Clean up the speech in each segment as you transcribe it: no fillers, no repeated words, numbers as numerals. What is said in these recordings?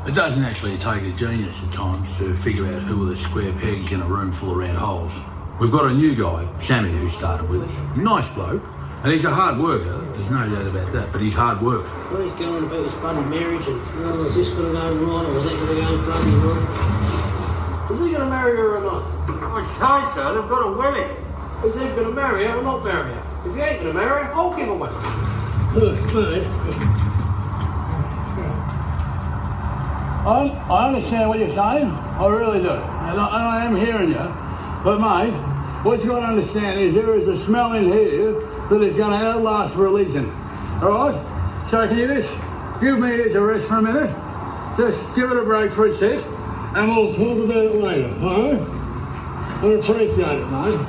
It doesn't actually take a genius at times to figure out who are the square pegs in a room full of round holes. We've got a new guy, Sammy, who started with us. Nice bloke. And he's a hard worker, there's no doubt about that, but he's hard work. Well, he's going on about his bloody marriage and, is this going to go right or is that going to go bloody wrong? Is he going to marry her or not? I'd say so, they've got a wedding. Is he going to marry her or not marry her? If he ain't going to marry her, I'll give her one. I understand what you're saying, I really do, and I am hearing you, but mate, what you've got to understand is there is a smell in here that is going to outlast religion, alright? So can you just give me a rest for a minute, just give it a break for a sec, and we'll talk about it later, alright? I appreciate it, mate.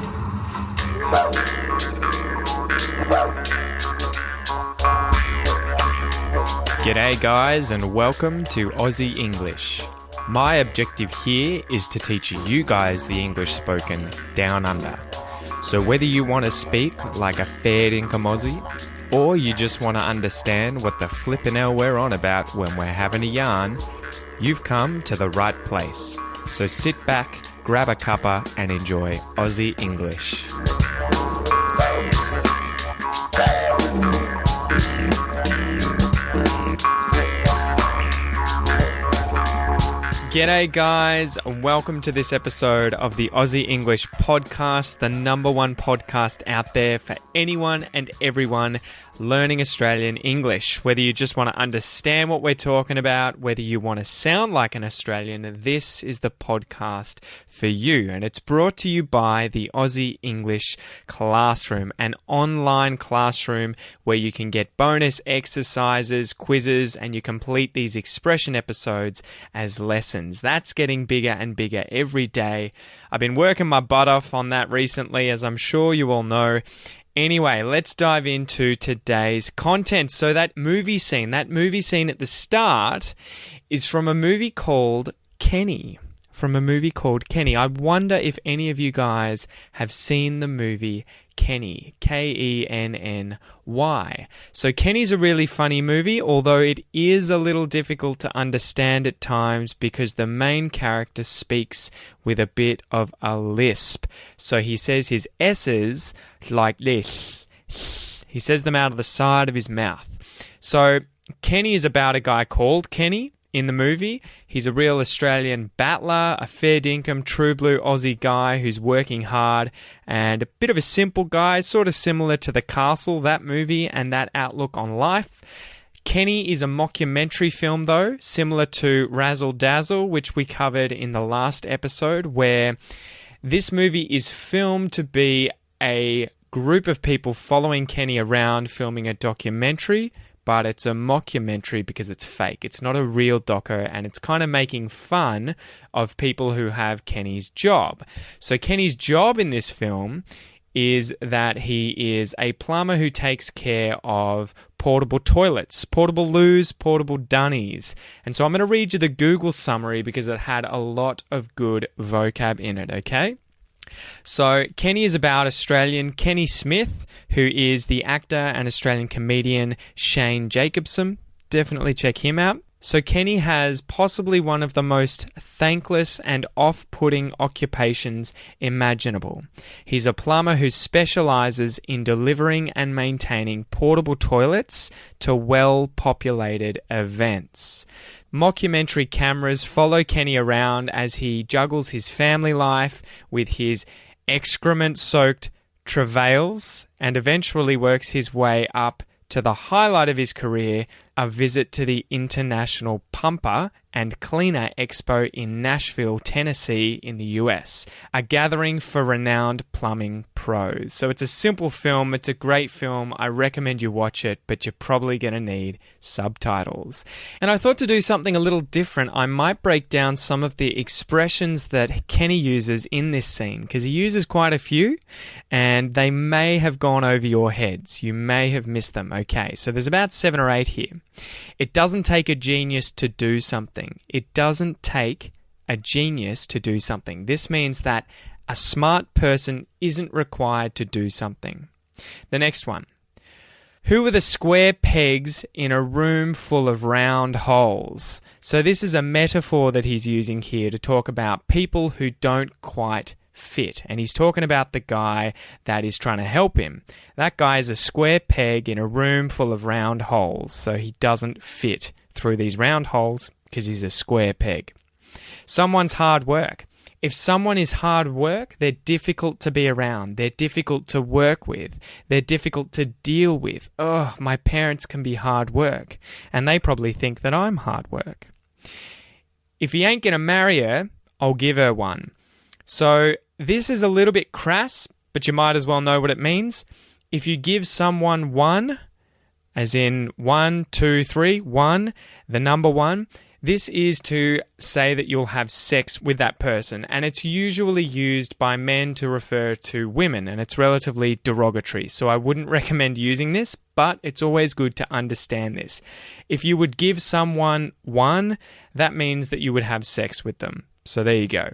G'day guys and welcome to Aussie English. My objective here is to teach you guys the English spoken down under. So whether you want to speak like a fair dinkum Aussie, or you just want to understand what the flippin' hell we're on about when we're having a yarn, you've come to the right place. So sit back, grab a cuppa and enjoy Aussie English. G'day guys, and welcome to this episode of the Aussie English Podcast, the number one podcast out there for anyone and everyone learning Australian English. Whether you just want to understand what we're talking about, whether you want to sound like an Australian, this is the podcast for you. And it's brought to you by the Aussie English Classroom, an online classroom where you can get bonus exercises, quizzes, and you complete these expression episodes as lessons. That's getting bigger and bigger every day. I've been working my butt off on that recently, as I'm sure you all know. Anyway, let's dive into today's content. So that movie scene at the start is from a movie called Kenny. I wonder if any of you guys have seen the movie Kenny, Kenny. So Kenny's a really funny movie, although it is a little difficult to understand at times because the main character speaks with a bit of a lisp. So he says his S's like this. He says them out of the side of his mouth. So Kenny is about a guy called Kenny. In the movie, he's a real Australian battler, a fair dinkum, true blue Aussie guy who's working hard and a bit of a simple guy, sort of similar to The Castle, that movie, and that outlook on life. Kenny is a mockumentary film, though, similar to Razzle Dazzle, which we covered in the last episode, where this movie is filmed to be a group of people following Kenny around filming a documentary, but it's a mockumentary because it's fake. It's not a real doco, and it's kind of making fun of people who have Kenny's job. So Kenny's job in this film is that he is a plumber who takes care of portable toilets, portable loos, portable dunnies. And so I'm going to read you the Google summary because it had a lot of good vocab in it, okay? So Kenny is about Australian Kenny Smith, who is the actor and Australian comedian Shane Jacobson. Definitely check him out. So Kenny has possibly one of the most thankless and off-putting occupations imaginable. He's a plumber who specializes in delivering and maintaining portable toilets to well-populated events. Mockumentary cameras follow Kenny around as he juggles his family life with his excrement-soaked travails and eventually works his way up to the highlight of his career, a visit to the International Pumper and Cleaner Expo in Nashville, Tennessee in the US, a gathering for renowned plumbing pros. So it's a simple film, it's a great film, I recommend you watch it, but you're probably going to need subtitles. And I thought to do something a little different, I might break down some of the expressions that Kenny uses in this scene, because he uses quite a few, and they may have gone over your heads. You may have missed them. Okay, so there's about 7 or 8 here. It doesn't take a genius to do something. It doesn't take a genius to do something. This means that a smart person isn't required to do something. The next one. Who are the square pegs in a room full of round holes? So this is a metaphor that he's using here to talk about people who don't quite fit. And he's talking about the guy that is trying to help him. That guy is a square peg in a room full of round holes. So he doesn't fit through these round holes because he's a square peg. Someone's hard work. If someone is hard work, they're difficult to be around. They're difficult to work with. They're difficult to deal with. Oh, my parents can be hard work. And they probably think that I'm hard work. If he ain't going to marry her, I'll give her one. So this is a little bit crass, but you might as well know what it means. If you give someone one, as in 1, 2, 3, 1, the number 1, this is to say that you'll have sex with that person, and it's usually used by men to refer to women, and it's relatively derogatory, so I wouldn't recommend using this, but it's always good to understand this. If you would give someone 1, that means that you would have sex with them. So there you go.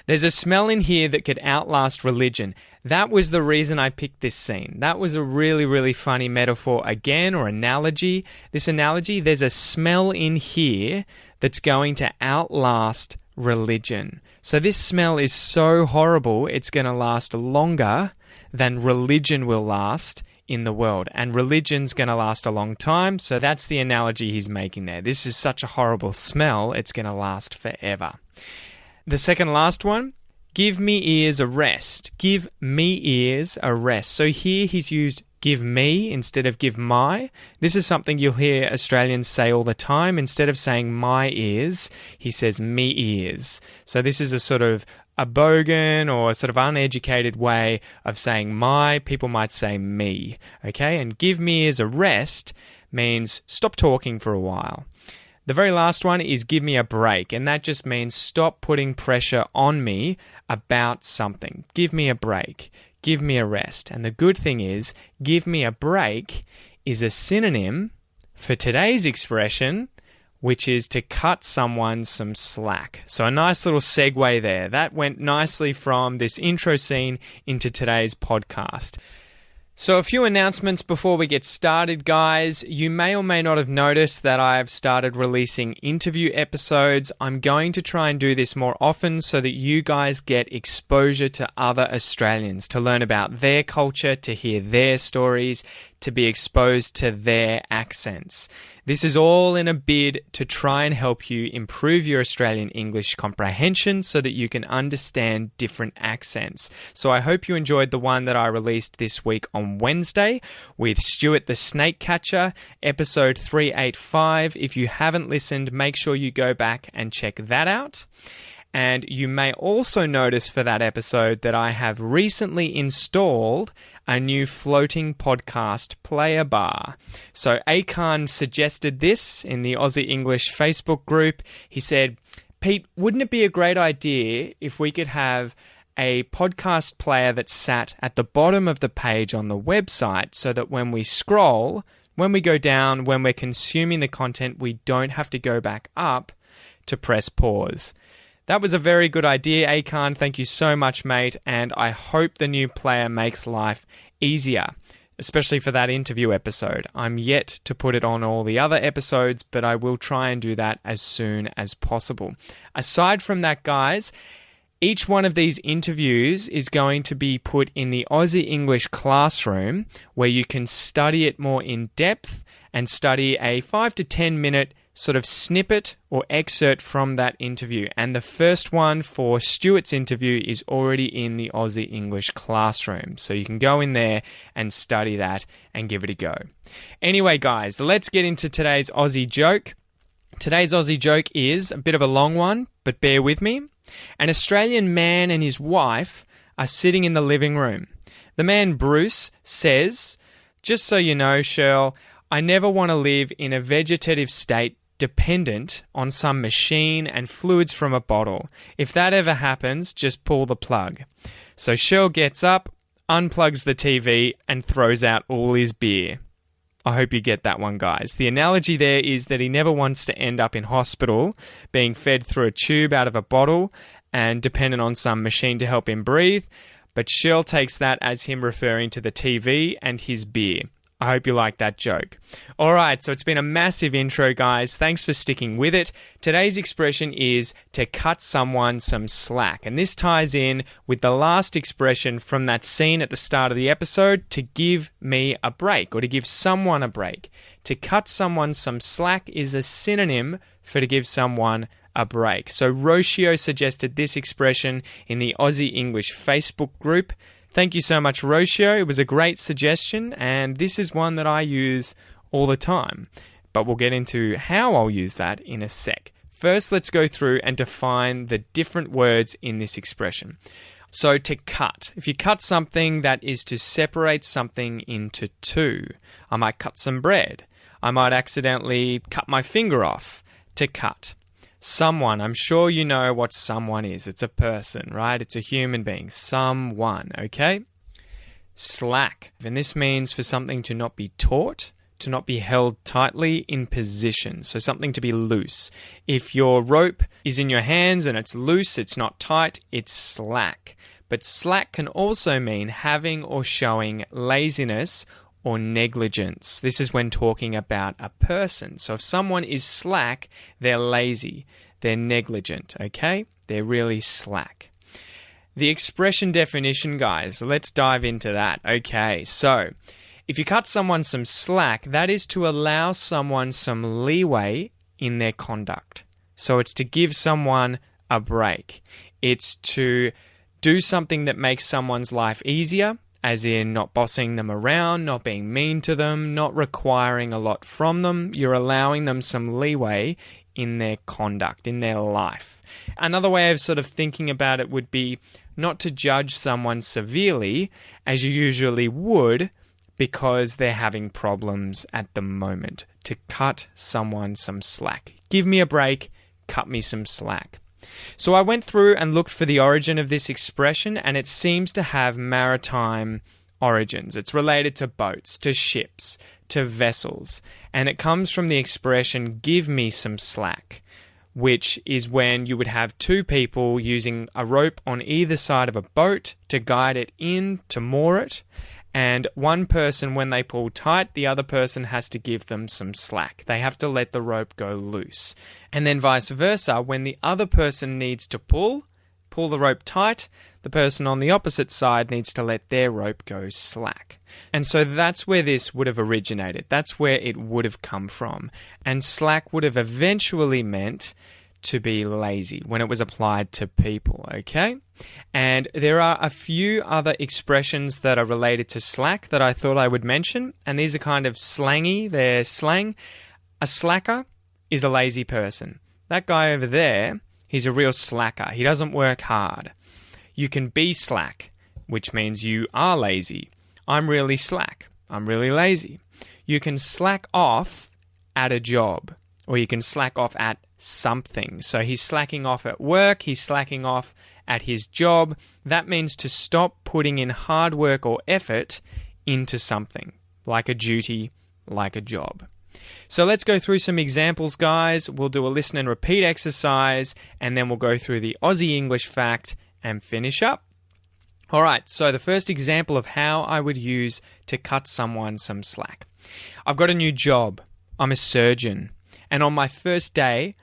There's a smell in here that could outlast religion. That was the reason I picked this scene. That was a really, really funny metaphor again, or analogy. This analogy, there's a smell in here that's going to outlast religion. So this smell is so horrible, it's going to last longer than religion will last in the world. And religion's going to last a long time, so that's the analogy he's making there. This is such a horrible smell, it's going to last forever. The second last one, give me ears a rest. Give me ears a rest. So here he's used give me instead of give my. This is something you'll hear Australians say all the time. Instead of saying my ears, he says me ears. So this is a sort of a bogan or a sort of uneducated way of saying my. People might say me. Okay, and give me ears a rest means stop talking for a while. The very last one is give me a break, and that just means stop putting pressure on me about something. Give me a break. Give me a rest. And the good thing is, give me a break is a synonym for today's expression, which is to cut someone some slack. So a nice little segue there. That went nicely from this intro scene into today's podcast. So a few announcements before we get started, guys. You may or may not have noticed that I've started releasing interview episodes. I'm going to try and do this more often so that you guys get exposure to other Australians, to learn about their culture, to hear their stories, to be exposed to their accents. This is all in a bid to try and help you improve your Australian English comprehension so that you can understand different accents. So I hope you enjoyed the one that I released this week on Wednesday with Stuart the Snake Catcher, episode 385. If you haven't listened, make sure you go back and check that out. And you may also notice for that episode that I have recently installed a new floating podcast player bar. So Akan suggested this in the Aussie English Facebook group. He said, Pete, wouldn't it be a great idea if we could have a podcast player that sat at the bottom of the page on the website so that when we scroll, when we go down, when we're consuming the content, we don't have to go back up to press pause. That was a very good idea, Akan. Thank you so much, mate. And I hope the new player makes life easier, especially for that interview episode. I'm yet to put it on all the other episodes, but I will try and do that as soon as possible. Aside from that, guys, each one of these interviews is going to be put in the Aussie English classroom where you can study it more in depth and study a 5 to 10 minute sort of snippet or excerpt from that interview. And the first one for Stuart's interview is already in the Aussie English classroom. So you can go in there and study that and give it a go. Anyway, guys, let's get into today's Aussie joke. Today's Aussie joke is a bit of a long one, but bear with me. An Australian man and his wife are sitting in the living room. The man, Bruce, says, "Just so you know, Shirl, I never want to live in a vegetative state dependent on some machine and fluids from a bottle. If that ever happens, just pull the plug." So Shirl gets up, unplugs the TV, and throws out all his beer. I hope you get that one, guys. The analogy there is that he never wants to end up in hospital, being fed through a tube out of a bottle and dependent on some machine to help him breathe. But Shirl takes that as him referring to the TV and his beer. I hope you like that joke. All right, so it's been a massive intro, guys. Thanks for sticking with it. Today's expression is to cut someone some slack. And this ties in with the last expression from that scene at the start of the episode, to give me a break or to give someone a break. To cut someone some slack is a synonym for to give someone a break. So Rocio suggested this expression in the Aussie English Facebook group. Thank you so much, Rocio. It was a great suggestion, and this is one that I use all the time. But we'll get into how I'll use that in a sec. First, let's go through and define the different words in this expression. So to cut. If you cut something, that is to separate something into two. I might cut some bread. I might accidentally cut my finger off. To cut. Someone, I'm sure you know what someone is. It's a person, right? It's a human being. Someone, okay? Slack. And this means for something to not be taut, to not be held tightly in position. So something to be loose. If your rope is in your hands and it's loose, it's not tight, it's slack. But slack can also mean having or showing laziness or negligence. This is when talking about a person. So if someone is slack, they're lazy, they're negligent, okay? They're really slack. The expression definition, guys, let's dive into that. Okay, so if you cut someone some slack, that is to allow someone some leeway in their conduct. So it's to give someone a break. It's to do something that makes someone's life easier, as in not bossing them around, not being mean to them, not requiring a lot from them. You're allowing them some leeway in their conduct, in their life. Another way of sort of thinking about it would be not to judge someone severely, as you usually would, because they're having problems at the moment. To cut someone some slack. Give me a break, cut me some slack. So I went through and looked for the origin of this expression, and it seems to have maritime origins. It's related to boats, to ships, to vessels, and it comes from the expression give me some slack, which is when you would have two people using a rope on either side of a boat to guide it in, to moor it, and one person, when they pull tight, the other person has to give them some slack. They have to let the rope go loose. And then vice versa, when the other person needs to pull the rope tight, the person on the opposite side needs to let their rope go slack. And so that's where this would have originated. That's where it would have come from. And slack would have eventually meant to be lazy when it was applied to people, okay? And there are a few other expressions that are related to slack that I thought I would mention, and these are kind of slangy, they're slang. A slacker is a lazy person. That guy over there, he's a real slacker. He doesn't work hard. You can be slack, which means you are lazy. I'm really slack. I'm really lazy. You can slack off at a job, or you can slack off at something. So he's slacking off at work, he's slacking off at his job. That means to stop putting in hard work or effort into something, like a duty, like a job. So let's go through some examples, guys. We'll do a listen and repeat exercise, and then we'll go through the Aussie English fact and finish up. All right, so the first example of how I would use to cut someone some slack. I've got a new job. I'm a surgeon. And on my first day,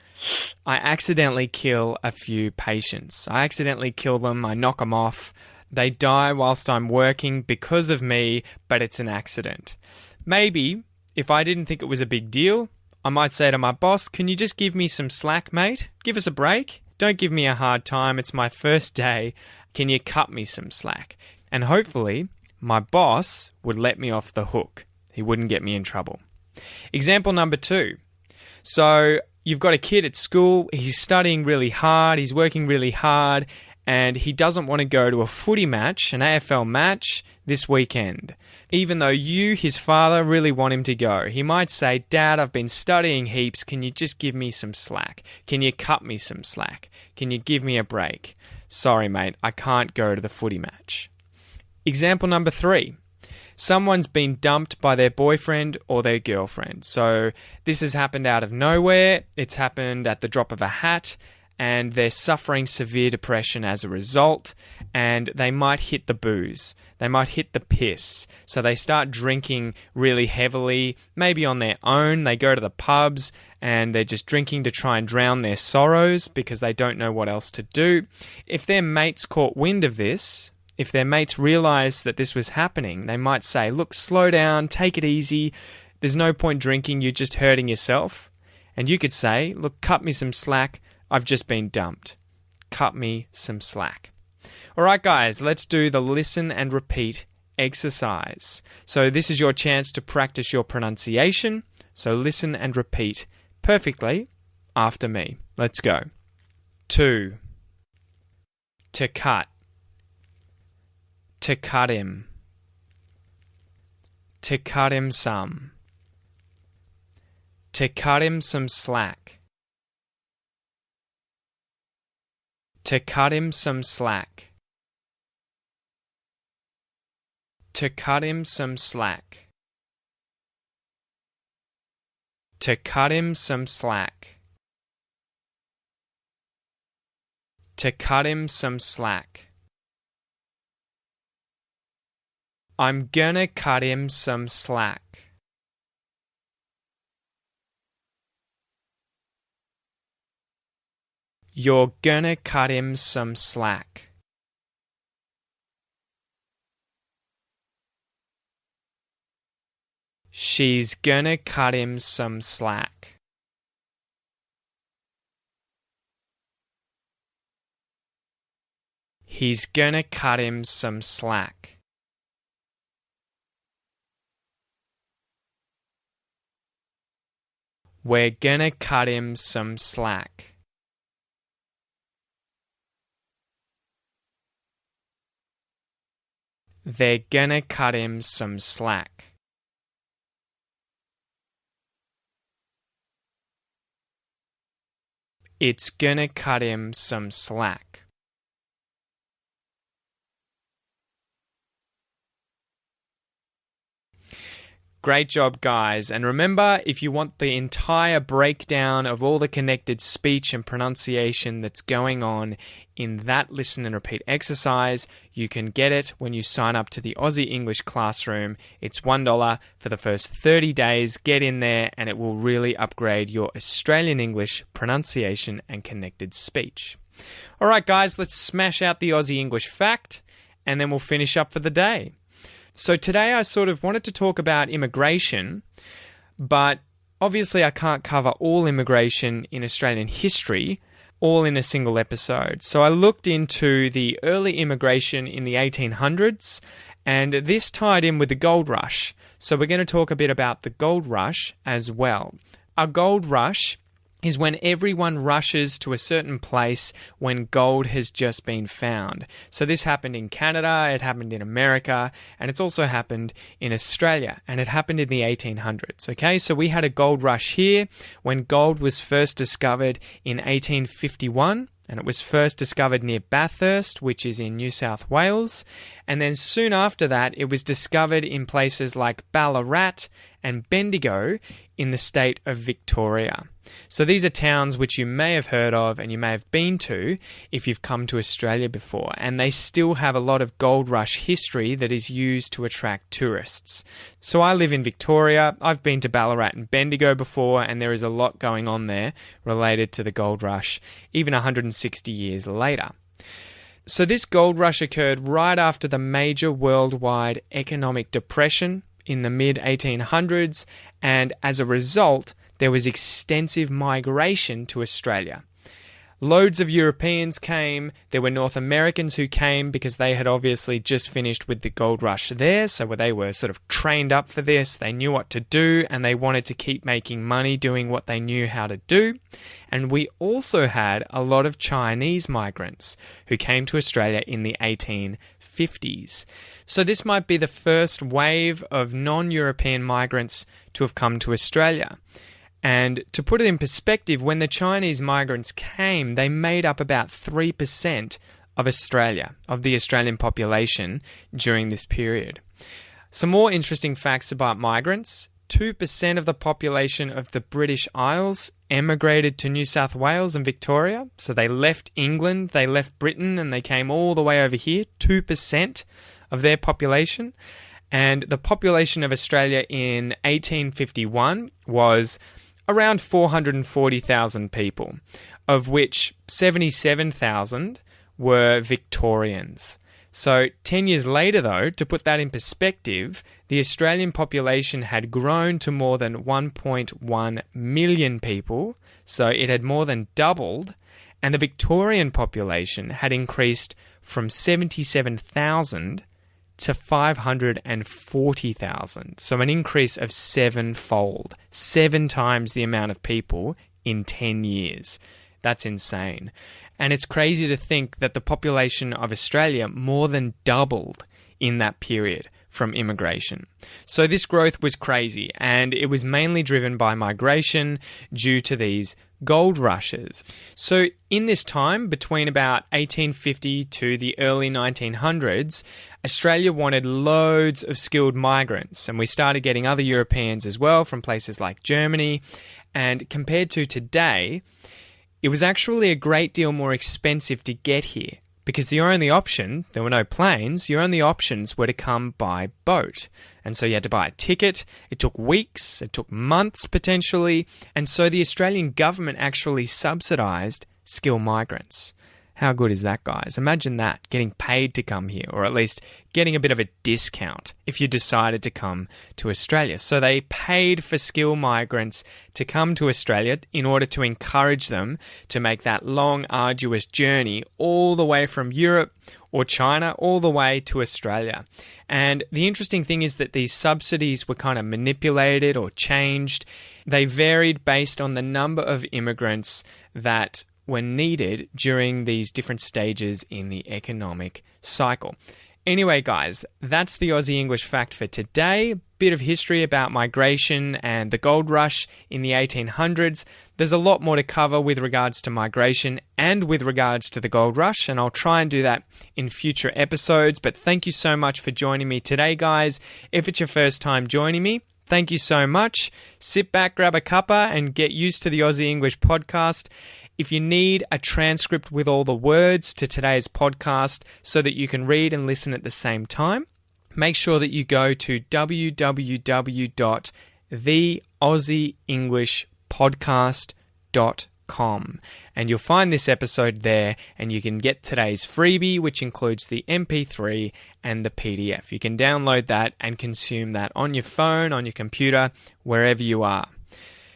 I accidentally kill a few patients. I accidentally kill them, I knock them off. They die whilst I'm working because of me, but it's an accident. Maybe, if I didn't think it was a big deal, I might say to my boss, can you just give me some slack, mate? Give us a break. Don't give me a hard time. It's my first day. Can you cut me some slack? And hopefully, my boss would let me off the hook. He wouldn't get me in trouble. Example number 2. So you've got a kid at school, he's studying really hard, he's working really hard, and he doesn't want to go to a footy match, an AFL match, this weekend. Even though you, his father, really want him to go. He might say, Dad, I've been studying heaps, can you just give me some slack? Can you cut me some slack? Can you give me a break? Sorry, mate, I can't go to the footy match. Example number 3. Someone's been dumped by their boyfriend or their girlfriend. So this has happened out of nowhere. It's happened at the drop of a hat. and they're suffering severe depression as a result, and they might hit the booze. They might hit the piss. So they start drinking really heavily, maybe on their own. They go to the pubs and they're just drinking to try and drown their sorrows because they don't know what else to do. If their mates caught wind of this, if their mates realized that this was happening, they might say, look, slow down, take it easy. There's no point drinking, you're just hurting yourself. And you could say, look, cut me some slack. I've just been dumped. Cut me some slack. All right, guys, let's do the listen and repeat exercise. So this is your chance to practice your pronunciation. So listen and repeat perfectly after me. Let's go. 2. To cut. To cut him. To cut him some. To cut him some slack. To cut him some slack. To cut him some slack. To cut him some slack. To cut him some slack. I'm gonna cut him some slack. You're gonna cut him some slack. She's gonna cut him some slack. He's gonna cut him some slack. We're gonna cut him some slack. They're gonna cut him some slack. It's gonna cut him some slack. Great job, guys. And remember, if you want the entire breakdown of all the connected speech and pronunciation that's going on in that listen and repeat exercise, you can get it when you sign up to the Aussie English Classroom. It's $1 for the first 30 days. Get in there and it will really upgrade your Australian English pronunciation and connected speech. All right, guys, let's smash out the Aussie English fact and then we'll finish up for the day. So today I sort of wanted to talk about immigration, but obviously I can't cover all immigration in Australian history, all in a single episode. So I looked into the early immigration in the 1800s, and this tied in with the gold rush. So we're going to talk a bit about the gold rush as well. A gold rush is when everyone rushes to a certain place when gold has just been found. So this happened in Canada, it happened in America, and it's also happened in Australia, and it happened in the 1800s. Okay, so we had a gold rush here when gold was first discovered in 1851, and it was first discovered near Bathurst, which is in New South Wales. And then soon after that, it was discovered in places like Ballarat and Bendigo in the state of Victoria. So these are towns which you may have heard of and you may have been to if you've come to Australia before, and they still have a lot of gold rush history that is used to attract tourists. So I live in Victoria, I've been to Ballarat and Bendigo before, and there is a lot going on there related to the gold rush, even 160 years later. So this gold rush occurred right after the major worldwide economic depression in the mid-1800s, and as a result, there was extensive migration to Australia. Loads of Europeans came. There were North Americans who came because they had obviously just finished with the gold rush there, so they were sort of trained up for this. They knew what to do, and they wanted to keep making money doing what they knew how to do. And we also had a lot of Chinese migrants who came to Australia in the 1850s. So this might be the first wave of non-European migrants to have come to Australia. And to put it in perspective, when the Chinese migrants came, they made up about 3% of Australia, of the Australian population during this period. Some more interesting facts about migrants. 2% of the population of the British Isles emigrated to New South Wales and Victoria. So they left England, they left Britain, and they came all the way over here, 2% of their population. And the population of Australia in 1851 was around 440,000 people, of which 77,000 were Victorians. So 10 years later, though, to put that in perspective, the Australian population had grown to more than 1.1 million people, so it had more than doubled, and the Victorian population had increased from 77,000 to 540,000, so an increase of sevenfold, 7 times the amount of people in 10 years. That's insane. And it's crazy to think that the population of Australia more than doubled in that period from immigration. So this growth was crazy, and it was mainly driven by migration due to these gold rushes. So in this time, between about 1850 to the early 1900s, Australia wanted loads of skilled migrants, and we started getting other Europeans as well from places like Germany. And compared to today, it was actually a great deal more expensive to get here because your only option, there were no planes, your only options were to come by boat. And so you had to buy a ticket. It took weeks, it took months potentially. And so the Australian government actually subsidised skilled migrants. How good is that, guys? Imagine that, getting paid to come here, or at least getting a bit of a discount if you decided to come to Australia. So they paid for skilled migrants to come to Australia in order to encourage them to make that long, arduous journey all the way from Europe or China all the way to Australia. And the interesting thing is that these subsidies were kind of manipulated or changed. They varied based on the number of immigrants that were needed during these different stages in the economic cycle. Anyway, guys, that's the Aussie English fact for today. Bit of history about migration and the gold rush in the 1800s. There's a lot more to cover with regards to migration and with regards to the gold rush, and I'll try and do that in future episodes. But thank you so much for joining me today, guys. If it's your first time joining me, thank you so much. Sit back, grab a cuppa, and get used to the Aussie English podcast. If you need a transcript with all the words to today's podcast so that you can read and listen at the same time, make sure that you go to www.theaussieenglishpodcast.com and you'll find this episode there, and you can get today's freebie, which includes the MP3 and the PDF. You can download that and consume that on your phone, on your computer, wherever you are.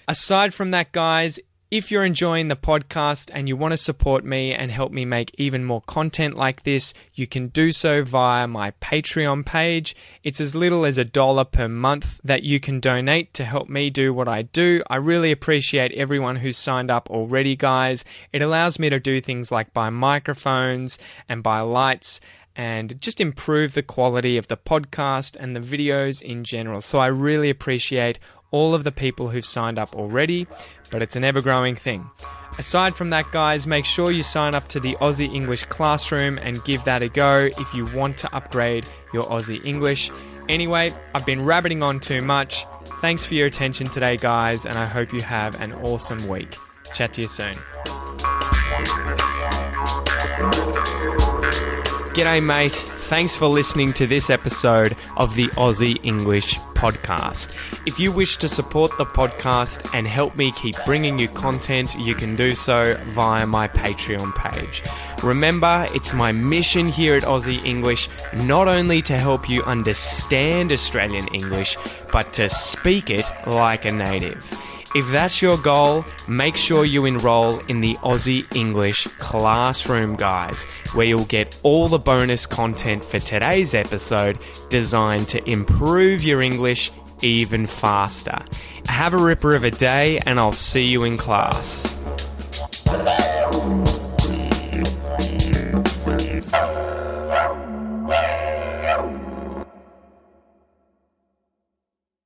Aside from that, guys, if you're enjoying the podcast and you want to support me and help me make even more content like this, you can do so via my Patreon page. It's as little as $1 per month that you can donate to help me do what I do. I really appreciate everyone who's signed up already, guys. It allows me to do things like buy microphones and buy lights and just improve the quality of the podcast and the videos in general. So I really appreciate all of the people who've signed up already, but it's an ever-growing thing. Aside from that, guys, make sure you sign up to the Aussie English Classroom and give that a go if you want to upgrade your Aussie English. Anyway, I've been rabbiting on too much. Thanks for your attention today, guys, and I hope you have an awesome week. Chat to you soon. G'day, mate. Thanks for listening to this episode of the Aussie English Podcast. If you wish to support the podcast and help me keep bringing you content, you can do so via my Patreon page. Remember, it's my mission here at Aussie English not only to help you understand Australian English, but to speak it like a native. If that's your goal, make sure you enroll in the Aussie English Classroom, guys, where you'll get all the bonus content for today's episode designed to improve your English even faster. Have a ripper of a day, and I'll see you in class.